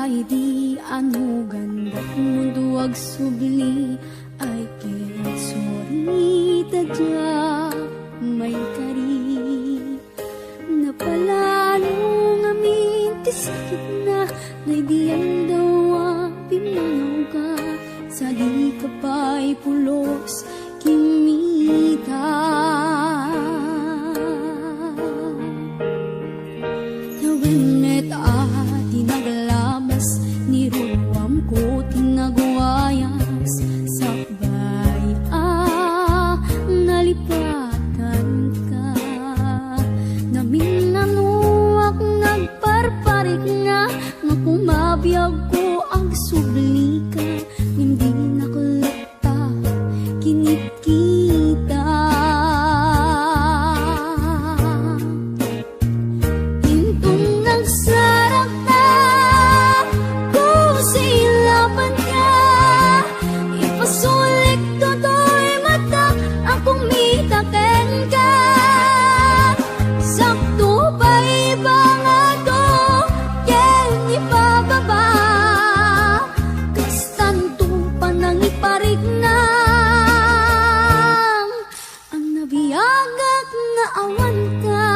ay di ano ganda't mundo ag subli ay sorry tadya may kari napalalong amin ti sakit na naidiyan daw pimanaw ka sa di ka pa'y pulos kimita nawenmet tinaglabas ni ruwam ko tinagwayas sakbay nalipatan ka namin nanuak nagparparik nga kumabiyag ko ang subli ka hindi nakulata kinikita intong nagsarak na kung silaban ka ipasulik toto'y mata ang kumitaken ka sakto pa iba nga to ken ipababa kastanto pa nang iparig na ang nabiyagak na awan ka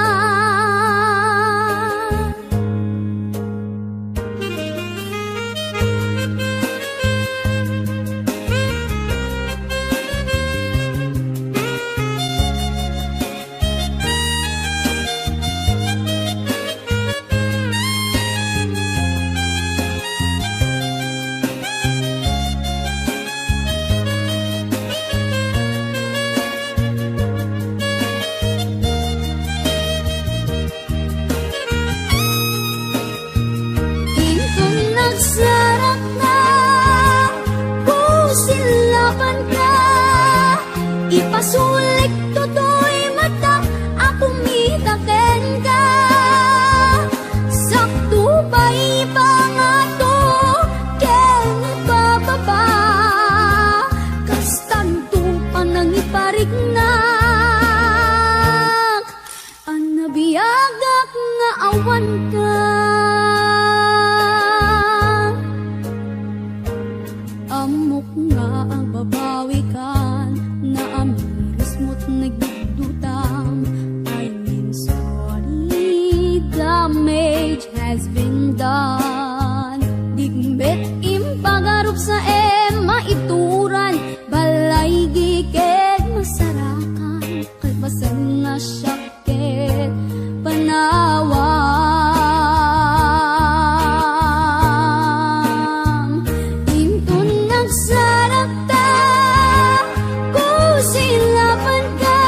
sarap na kung silaban ka ipasulik toto'y mata akong mitaken ka sakto pa iba nga to ken ipababa kastanto pa nang iparig na ang nabiyagak nga awan ka amok nga ang babawikan na amiris mo't nagdudutang I mean sorry damage has been done digmet impagarup sa maituran balay gigit masarakan kalpasan na syakit panawang intun nagsarap ta kung silaban ka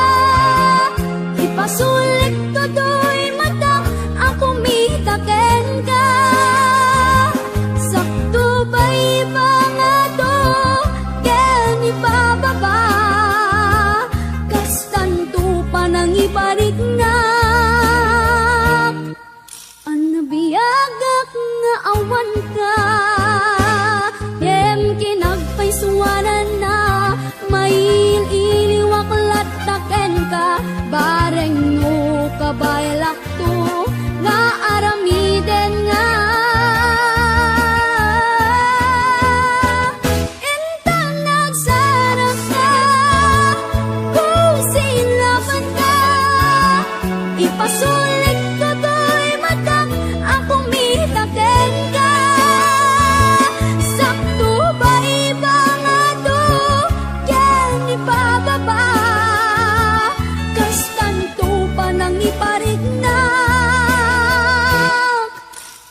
ipasulik toto'y mata akong mitaken ka sakto ba iba nga to ken ipababa kastanto pa nang iparig na ang nabiyagak nga awan ka yem kinagpaisuanan na mail iliwaklat taken ka bareng no kabaylak to nga aramiden nga intang nagsarap ka kung silaban ka ipasulik toto'y mata akong mitaken ka sakto ba iba nga to ken ipababa kastanto pa nang iparig na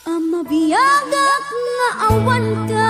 ang mabiyagak nga awan ka